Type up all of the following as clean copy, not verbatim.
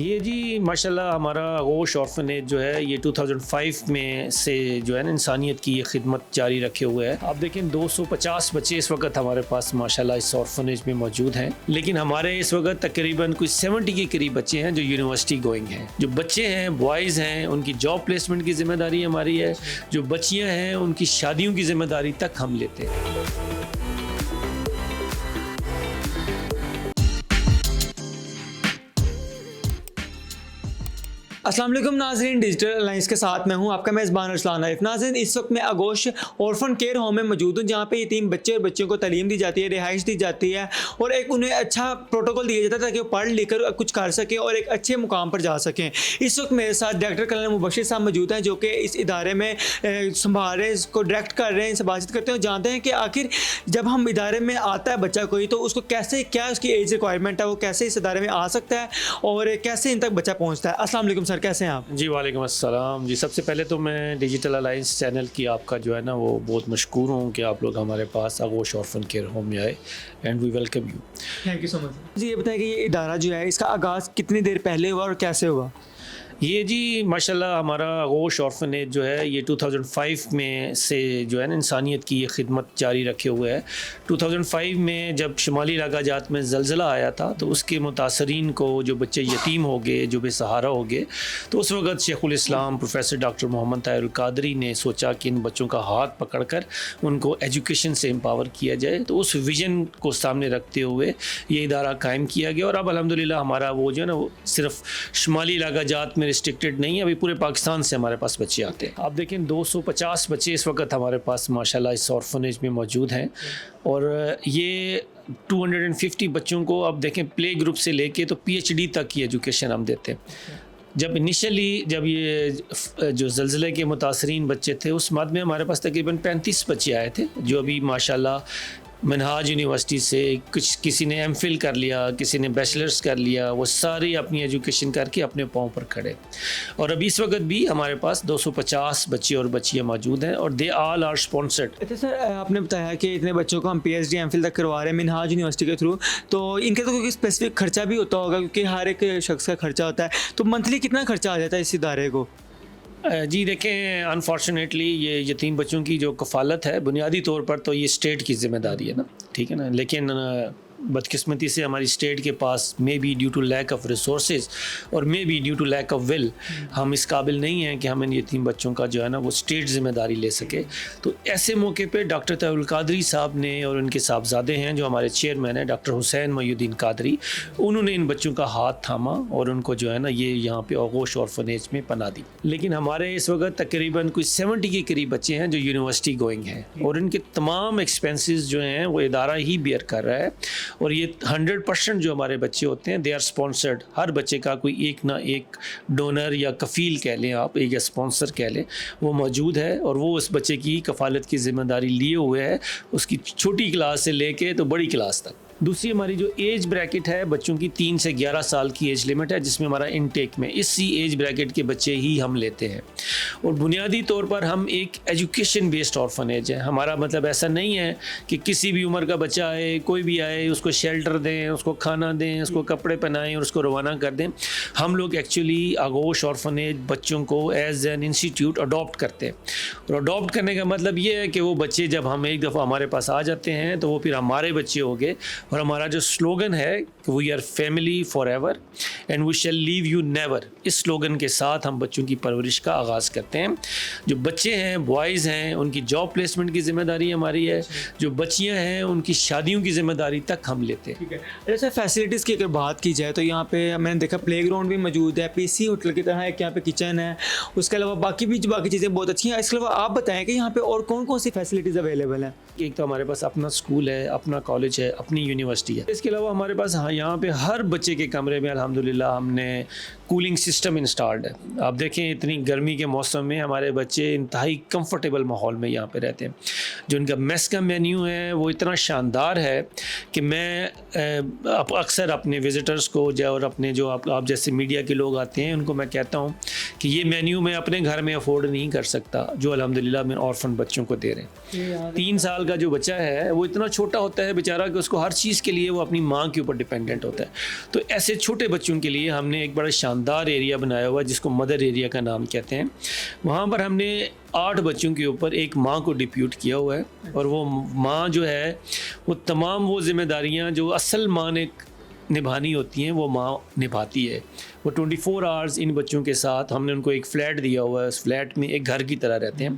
یہ جی ماشاءاللہ ہمارا آغوش آرفنیج جو ہے یہ 2005 میں سے جو ہے نا انسانیت کی یہ خدمت جاری رکھے ہوئے ہے. آپ دیکھیں 250 بچے اس وقت ہمارے پاس ماشاءاللہ اس آرفنیج میں موجود ہیں، لیکن ہمارے اس وقت تقریباً کوئی 70 کے قریب بچے ہیں جو یونیورسٹی گوئنگ ہیں. جو بچے ہیں بوائز ہیں ان کی جاب پلیسمنٹ کی ذمہ داری ہماری ہے، جو بچیاں ہیں ان کی شادیوں کی ذمہ داری تک ہم لیتے ہیں. السلام علیکم ناظرین، ڈیجیٹل الائنس کے ساتھ میں ہوں آپ کا میزبان ارسلان عارف. ناظرین اس وقت میں آغوش اورفن کیئر ہوم میں موجود ہوں جہاں پہ یتیم بچے اور بچیوں کو تعلیم دی جاتی ہے، رہائش دی جاتی ہے اور ایک انہیں اچھا پروٹوکول دیا جاتا ہے تاکہ وہ پڑھ لکھ کر کچھ کر سکیں اور ایک اچھے مقام پر جا سکیں. اس وقت میرے ساتھ ڈاکٹر کرنل مبشر صاحب موجود ہیں جو کہ اس ادارے میں سنبھال رہے ہیں، اس کو ڈائریکٹ کر رہے ہیں، ان سے بات چیت کرتے ہیں اور جانتے ہیں کہ آخر جب ہم ادارے میں آتا ہے بچہ کوئی تو اس کو کیسے کیا اس کی ایج ریکوائرمنٹ ہے، وہ کیسے اس ادارے میں آ سکتا ہے اور کیسے ان تک بچہ پہنچتا ہے. السلام علیکم سر، کیسے ہیں آپ؟ جی وعلیکم السلام. جی سب سے پہلے تو میں ڈیجیٹل الائنس چینل کی آپ کا جو ہے نا وہ بہت مشکور ہوں کہ آپ لوگ ہمارے پاس آغوش آرفن کیئر ہوم میں آئے and we welcome you. Thank you so much. جی یہ بتائیں کہ یہ ادارہ جو ہے اس کا آغاز کتنی دیر پہلے ہوا اور کیسے ہوا؟ یہ جی ماشاءاللہ ہمارا آغوش آرفنیج جو ہے یہ 2005 میں سے جو ہے نا انسانیت کی یہ خدمت جاری رکھے ہوئے ہے. 2005 میں جب شمالی علاقہ جات میں زلزلہ آیا تھا تو اس کے متاثرین کو جو بچے یتیم ہو گئے، جو بے سہارا ہو گئے، تو اس وقت شیخ الاسلام پروفیسر ڈاکٹر محمد طاہر القادری نے سوچا کہ ان بچوں کا ہاتھ پکڑ کر ان کو ایجوکیشن سے امپاور کیا جائے. تو اس ویژن کو سامنے رکھتے ہوئے یہ ادارہ قائم کیا گیا اور اب الحمدللہ ہمارا وہ جو ہے نا وہ صرف شمالی علاقہ جات میں ریسٹرکٹڈ نہیں ہے، ابھی پورے پاکستان سے ہمارے پاس بچے آتے ہیں. آپ دیکھیں 250 بچے اس وقت ہمارے پاس ماشاءاللہ اس آرفنیج میں موجود ہیں اور یہ 250 بچوں کو اب دیکھیں پلے گروپ سے لے کے تو PhD تک کی ایجوکیشن ہم دیتے ہیں. جب انیشلی جب یہ جو زلزلے کے متاثرین بچے تھے اس مد میں ہمارے پاس تقریباً 35 بچے آئے تھے جو ابھی ماشاءاللہ منہاج یونیورسٹی سے کسی نے ایم فل کر لیا، کسی نے بیچلرز کر لیا، وہ ساری اپنی ایجوکیشن کر کے اپنے پاؤں پر کھڑے. اور ابھی اس وقت بھی ہمارے پاس 250 بچے اور بچیاں موجود ہیں اور دے آل آر اسپانسرڈ. اچھا سر، آپ نے بتایا کہ اتنے بچوں کو ہم PhD ایم فل تک کروا رہے ہیں منہاج یونیورسٹی کے تھرو، تو ان کا تو کوئی اسپیسیفک خرچہ بھی ہوتا ہوگا کیونکہ ہر ایک شخص کا خرچہ ہوتا ہے، تو منتھلی کتنا خرچہ آ جاتا ہے اس ادارے کو؟ جی دیکھیں انفارچونیٹلی یہ یتیم بچوں کی جو کفالت ہے بنیادی طور پر تو یہ اسٹیٹ کی ذمہ داری ہے نا، ٹھیک ہے نا، لیکن بدقسمتی سے ہماری اسٹیٹ کے پاس may be due to lack of resources اور may be due to lack of will ہم اس قابل نہیں ہیں کہ ہم ان یتیم بچوں کا جو ہے نا وہ اسٹیٹ ذمہ داری لے سکے. تو ایسے موقع پہ ڈاکٹر طاہر القادری صاحب نے اور ان کے صاحبزادے ہیں جو ہمارے چیئرمین ہیں ڈاکٹر حسین محی الدین قادری، انہوں نے ان بچوں کا ہاتھ تھاما اور ان کو جو ہے نا یہ یہاں پہ آغوش آرفنیج میں پناہ دی. لیکن ہمارے اس وقت تقریباً کوئی 70 کے قریب بچے ہیں جو یونیورسٹی گوئنگ ہیں اور ان کے تمام ایکسپینسز جو ہیں وہ ادارہ ہی بیئر کر رہا ہے اور یہ 100% جو ہمارے بچے ہوتے ہیں دے آر اسپانسرڈ. ہر بچے کا کوئی ایک نہ ایک ڈونر یا کفیل کہہ لیں آپ، ایک اسپانسر کہہ لیں، وہ موجود ہے اور وہ اس بچے کی کفالت کی ذمہ داری لیے ہوئے ہے، اس کی چھوٹی کلاس سے لے کے تو بڑی کلاس تک. دوسری ہماری جو ایج بریکٹ ہے بچوں کی 3 سے 11 سال کی ایج لمٹ ہے جس میں ہمارا انٹیک میں اسی ایج بریکٹ کے بچے ہی ہم لیتے ہیں. اور بنیادی طور پر ہم ایک ایجوکیشن بیسڈ آرفنیج ہے. ہمارا مطلب ایسا نہیں ہے کہ کسی بھی عمر کا بچہ آئے، کوئی بھی آئے، اس کو شیلٹر دیں، اس کو کھانا دیں، اس کو کپڑے پہنائیں اور اس کو روانہ کر دیں. ہم لوگ ایکچولی آغوش آرفنیج بچوں کو ایز این انسٹیٹیوٹ اڈاپٹ کرتے ہیں اور اڈاپٹ کرنے کا مطلب یہ ہے کہ وہ بچے جب ہم ایک دفعہ ہمارے پاس آ جاتے ہیں تو وہ پھر ہمارے بچے ہو گئے. اور ہمارا جو سلوگن ہے کہ we are family for ever and we shall leave you never, اس سلوگن کے ساتھ ہم بچوں کی پرورش کا آغاز کرتے ہیں. جو بچے ہیں بوائز ہیں ان کی جاب پلیسمنٹ کی ذمہ داری ہماری ہے، جو بچیاں ہیں ان کی شادیوں کی ذمہ داری تک ہم لیتے ہیں. جیسے فیسلٹیز کی اگر بات کی جائے تو یہاں پہ میں نے دیکھا پلے گراؤنڈ بھی موجود ہے، PC ہوٹل کی طرح ایک یہاں پہ کچن ہے، اس کے علاوہ باقی چیزیں بہت اچھی ہیں. اس کے علاوہ آپ بتائیں کہ یہاں پہ اور کون کون سی فیسلٹیز اویلیبل ہیں؟ ایک تو ہمارے پاس اپنا اسکول ہے، اپنا کالج ہے، اپنی یونیورسٹی ہے. اس کے علاوہ ہمارے پاس یہاں پہ ہر بچے کے کمرے میں الحمدللہ ہم نے کولنگ سسٹم انسٹالڈ ہے. آپ دیکھیں اتنی گرمی کے موسم میں ہمارے بچے انتہائی کمفرٹیبل ماحول میں یہاں پہ رہتے ہیں. جو ان کا میس کا مینیو ہے وہ اتنا شاندار ہے کہ میں اکثر اپنے وزٹرز کو اور اپنے جو آپ جیسے میڈیا کے لوگ آتے ہیں ان کو میں کہتا ہوں کہ یہ مینیو میں اپنے گھر میں افورڈ نہیں کر سکتا جو الحمدللہ میں آرفن بچوں کو دے رہے ہیں. 3 سال کا جو بچہ ہے وہ اتنا چھوٹا ہوتا ہے بیچارہ کہ اس کو ہر چیز کے لیے وہ اپنی ماں کے اوپر ڈپینڈنٹ ہوتا ہے. تو ایسے چھوٹے بچوں کے لیے ہم نے ایک بڑا شاندار ایریا بنایا ہوا ہے جس کو مدر ایریا کا نام کہتے ہیں. وہاں پر ہم نے 8 بچوں کے اوپر ایک ماں کو ڈپیوٹ کیا ہوا ہے, اور وہ ماں جو ہے وہ تمام وہ ذمہ داریاں جو اصل ماں نے نبھانی ہوتی ہیں وہ ماں نبھاتی ہے. وہ 24 آورز ان بچوں کے ساتھ ہم نے ان کو ایک فلیٹ دیا ہوا ہے. اس فلیٹ میں ایک گھر کی طرح رہتے ہیں.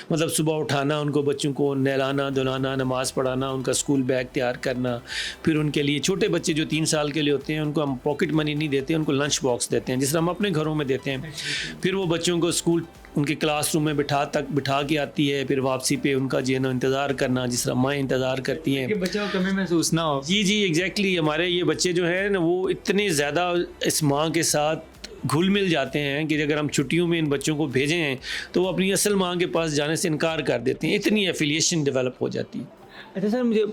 مطلب صبح اٹھانا, ان کو بچوں کو نہلانا دھلانا, نماز پڑھانا, ان کا اسکول بیگ تیار کرنا, پھر ان کے لیے چھوٹے بچے جو 3 سال کے لیے ہوتے ہیں ان کو ہم پاکٹ منی نہیں دیتے, ان کو لنچ باکس دیتے ہیں جس طرح ہم اپنے گھروں میں دیتے ہیں. پھر وہ بچوں کو اسکول ان کے کلاس روم میں بٹھا کے آتی ہے. پھر واپسی پہ ان کا جو ہے نا انتظار کرنا جس طرح مائیں انتظار کرتی ہیں کہ بچہ کو کمی محسوس نہ ہو. جی ایگزیکٹلی. ہمارے یہ بچے جو ہیں نا وہ اتنے زیادہ اس ماں کے ساتھ گھل مل جاتے ہیں کہ اگر ہم چھٹیوں میں ان بچوں کو بھیجیں ہیں تو وہ اپنی اصل ماں کے پاس جانے سے انکار کر دیتے ہیں. اتنی ایفیلیشن ڈیولپ ہو جاتی ہے. اچھا سر, مجھے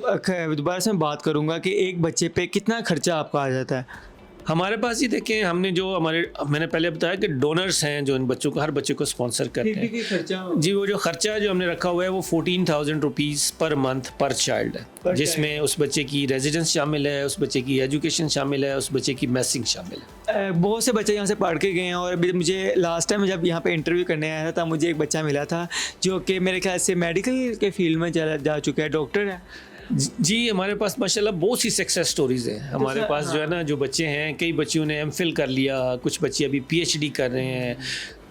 دوبارہ سے میں بات کروں گا کہ ایک بچے پہ کتنا خرچہ آپ کا آ جاتا ہے؟ ہمارے پاس یہ دیکھیں, ہم نے جو میں نے پہلے بتایا کہ ڈونرس ہیں جو ان بچوں کو ہر بچے کو اسپانسر کرتے ہیں. جی وہ جو خرچہ جو ہم نے رکھا ہوا ہے وہ 14,000 rupees per month per child ہے, جس میں اس بچے کی ریزیڈنس شامل ہے, اس بچے کی ایجوکیشن شامل ہے, اس بچے کی میسنگ شامل ہے. بہت سے بچے یہاں سے پڑھ کے گئے ہیں, اور مجھے لاسٹ ٹائم جب یہاں پہ انٹرویو کرنے آیا تھا مجھے ایک بچہ ملا تھا جو کہ میرے خیال سے میڈیکل کے فیلڈ میں جا چکا ہے, ڈاکٹر ہے. جی ہمارے پاس ماشاءاللہ بہت سی سکسیس سٹوریز ہیں. ہمارے پاس جو ہے نا جو بچے ہیں, کئی بچیوں نے ایم فل کر لیا, کچھ بچے ابھی PhD کر رہے ہیں.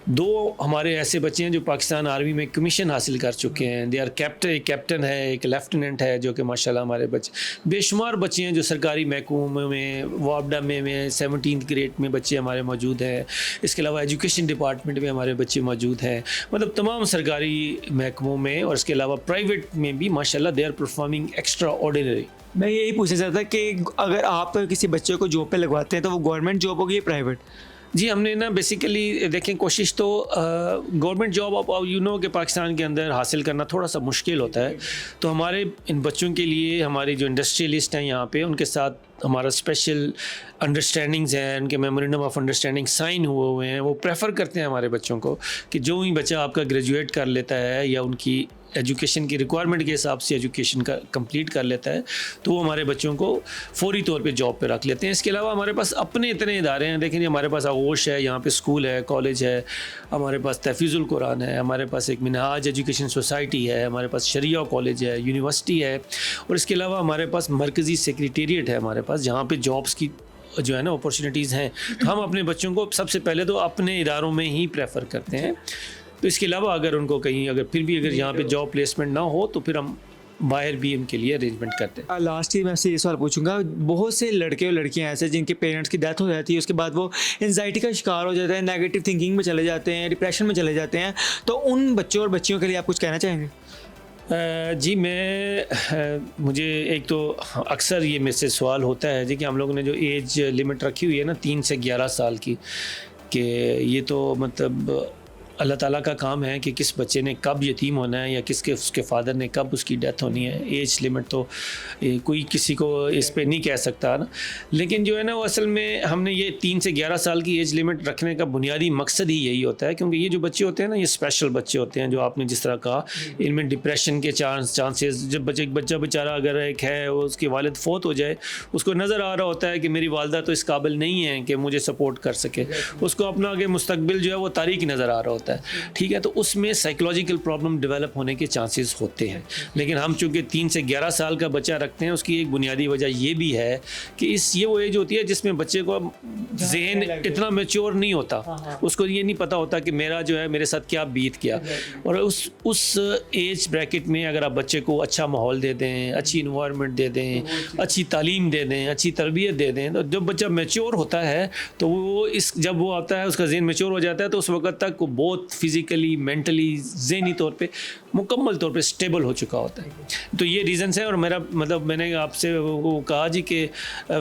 2 ہمارے ایسے بچے ہیں جو پاکستان آرمی میں کمیشن حاصل کر چکے ہیں. دے آر کیپٹن ہے, ایک لیفٹیننٹ ہے جو کہ ماشاءاللہ ہمارے بچے, بے شمار بچے ہیں جو سرکاری محکموں میں, وابڈا میں 17th گریڈ میں بچے ہمارے موجود ہیں. اس کے علاوہ ایجوکیشن ڈپارٹمنٹ میں ہمارے بچے موجود ہیں. مطلب تمام سرکاری محکموں میں اور اس کے علاوہ پرائیویٹ میں بھی ماشاءاللہ they are performing extraordinary. میں یہی پوچھنا چاہتا تھا کہ اگر آپ کسی بچے کو جاب پہ لگواتے ہیں تو وہ گورنمنٹ جاب ہوگی یا پرائیویٹ؟ جی ہم نے نا بیسیکلی دیکھیں کوشش تو گورنمنٹ جاب آپ کہ پاکستان کے اندر حاصل کرنا تھوڑا سا مشکل ہوتا ہے. تو ہمارے ان بچوں کے لیے ہماری جو انڈسٹریلسٹ ہیں یہاں پہ ان کے ساتھ ہمارا اسپیشل انڈرسٹینڈنگز ہیں, ان کے میمورینڈم آف انڈرسٹینڈنگ سائن ہوئے ہیں. وہ پریفر کرتے ہیں ہمارے بچوں کو کہ جو ہی بچہ آپ کا گریجویٹ کر لیتا ہے یا ان کی ایجوکیشن کی ریکوائرمنٹ کے حساب سے ایجوکیشن کا کمپلیٹ کر لیتا ہے تو وہ ہمارے بچوں کو فوری طور پہ جاب پہ رکھ لیتے ہیں. اس کے علاوہ ہمارے پاس اپنے اتنے ادارے ہیں. دیکھیں ہمارے پاس آغوش ہے, یہاں پہ اسکول ہے, کالج ہے, ہمارے پاس تحفیظ القرآن ہے, ہمارے پاس ایک منہاج ایجوکیشن سوسائٹی ہے, ہمارے پاس شریعہ کالج ہے, یونیورسٹی ہے, اور اس کے علاوہ ہمارے پاس مرکزی سیکریٹریٹ ہے ہمارے پاس جہاں پہ جابس کی جو ہے نا اپارچونیٹیز ہیں. تو ہم اپنے بچوں کو سب سے پہلے تو اپنے اداروں میں ہی پریفر کرتے ہیں. تو اس کے علاوہ اگر ان کو کہیں اگر یہاں پہ جاب پلیسمنٹ نہ ہو تو پھر ہم باہر بھی ان کے لیے ارینجمنٹ کرتے ہیں. لاسٹ ہی میں سے یہ سوال پوچھوں گا, بہت سے لڑکے اور لڑکیاں ایسے جن کے پیرنٹس کی ڈیتھ ہو جاتی ہے, اس کے بعد وہ انزائٹی کا شکار ہو جاتے ہیں, نیگیٹو تھنکنگ میں چلے جاتے ہیں, ڈپریشن میں چلے جاتے ہیں, تو ان بچوں اور بچیوں کے لیے آپ کچھ کہنا چاہیں گے؟ جی مجھے ایک تو اکثر یہ میرے سے سوال ہوتا ہے جی کہ ہم لوگوں نے جو ایج لمٹ رکھی ہوئی ہے نا 3 سے 11 سال کی, کہ یہ تو مطلب اللہ تعالیٰ کا کام ہے کہ کس بچے نے کب یتیم ہونا ہے یا اس کے فادر نے کب اس کی ڈیتھ ہونی ہے. ایج لمٹ تو کوئی کسی کو اس پہ نہیں کہہ سکتا نا, لیکن جو ہے نا وہ اصل میں ہم نے یہ 3 سے 11 سال کی ایج لمٹ رکھنے کا بنیادی مقصد ہی یہی ہوتا ہے, کیونکہ یہ جو بچے ہوتے ہیں نا یہ اسپیشل بچے ہوتے ہیں جو آپ نے جس طرح کہا, ان میں ڈپریشن کے چانسز, جب بچہ بیچارہ اگر ایک ہے اس کے والد فوت ہو جائے, اس کو نظر آ رہا ہوتا ہے کہ میری والدہ تو اس قابل نہیں ہے کہ مجھے سپورٹ کر سکے, اس کو اپنا آگے مستقبل جو ہے وہ تاریک نظر آ رہا ہوتا ہے. ٹھیک ہے, تو اس میں سائیکولوجیکل پرابلم ڈیولپ ہونے کے چانسز ہوتے ہیں. لیکن ہم چونکہ 3 سے 11 سال کا بچہ رکھتے ہیں, اس کی ایک بنیادی وجہ یہ بھی ہے کہ یہ وہ ایج ہوتی ہے جس میں بچے کو ذہن اتنا میچور نہیں ہوتا, اس کو یہ نہیں پتہ ہوتا کہ میرا جو ہے میرے ساتھ کیا بیت گیا. اور اس ایج بریکٹ میں اگر آپ بچے کو اچھا ماحول دے دیں, اچھی انوائرمنٹ دے دیں, اچھی تعلیم دے دیں, اچھی تربیت دے دیں, تو جب بچہ میچور ہوتا ہے تو وہ جب وہ آتا ہے اس کا ذہن میچور ہو جاتا ہے تو اس وقت تک وہ بہت فزیکلی, مینٹلی, ذہنی طور پہ مکمل طور پہ اسٹیبل ہو چکا ہوتا ہے. تو یہ ریزنس ہیں. اور میرا مطلب میں نے آپ سے وہ کہا جی کہ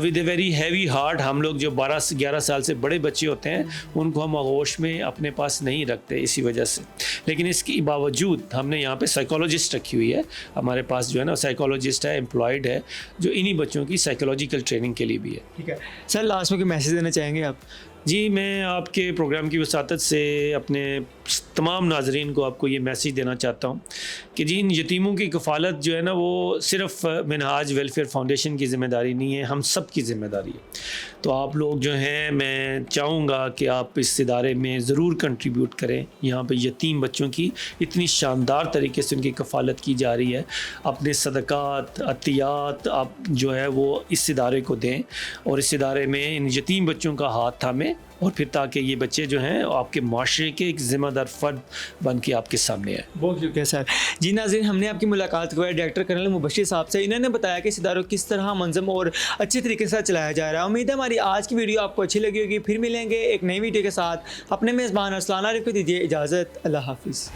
with a very heavy heart ہم لوگ جو 12 سے 11 سال سے بڑے بچے ہوتے ہیں ان کو ہم آغوش میں اپنے پاس نہیں رکھتے اسی وجہ سے. لیکن اس کے باوجود ہم نے یہاں پہ سائیکالوجسٹ رکھی ہوئی ہے, ہمارے پاس جو ہے نا سائیکالوجسٹ ہے, امپلائڈ ہے, جو انہی بچوں کی سائیکالوجیکل ٹریننگ کے لیے بھی ہے. ٹھیک ہے سر, لاسٹ میں کوئی میسیج دینا چاہیں گے آپ؟ جی میں آپ کے پروگرام کی وساطت سے اپنے تمام ناظرین کو آپ کو یہ میسیج دینا چاہتا ہوں کہ جی ان یتیموں کی کفالت جو ہے نا وہ صرف منہاج ویلفیئر فاؤنڈیشن کی ذمہ داری نہیں ہے، ہم سب کی ذمہ داری ہے. تو آپ لوگ جو ہیں میں چاہوں گا کہ آپ اس ادارے میں ضرور کنٹریبیوٹ کریں. یہاں پہ یتیم بچوں کی اتنی شاندار طریقے سے ان کی کفالت کی جا رہی ہے. اپنے صدقات عطیات آپ جو ہے وہ اس ادارے کو دیں اور اس ادارے میں ان یتیم بچوں کا ہاتھ تھامیں، اور پھر تاکہ یہ بچے جو ہیں آپ کے معاشرے کے ایک ذمہ دار فرد بن کے آپ کے سامنے آئے. بہت شکریہ سر. جی ناظرین، ہم نے آپ کی ملاقات کروائی ڈائریکٹر کرنل مبشر صاحب سے. انہوں نے بتایا کہ اس اداروں کو کس طرح منظم اور اچھے طریقے سے چلایا جا رہا ہے. امید ہے ہماری آج کی ویڈیو آپ کو اچھی لگی ہوگی. پھر ملیں گے ایک نئی ویڈیو کے ساتھ. اپنے میزبان ارسلان عارف کو دیجیے اجازت. اللہ حافظ.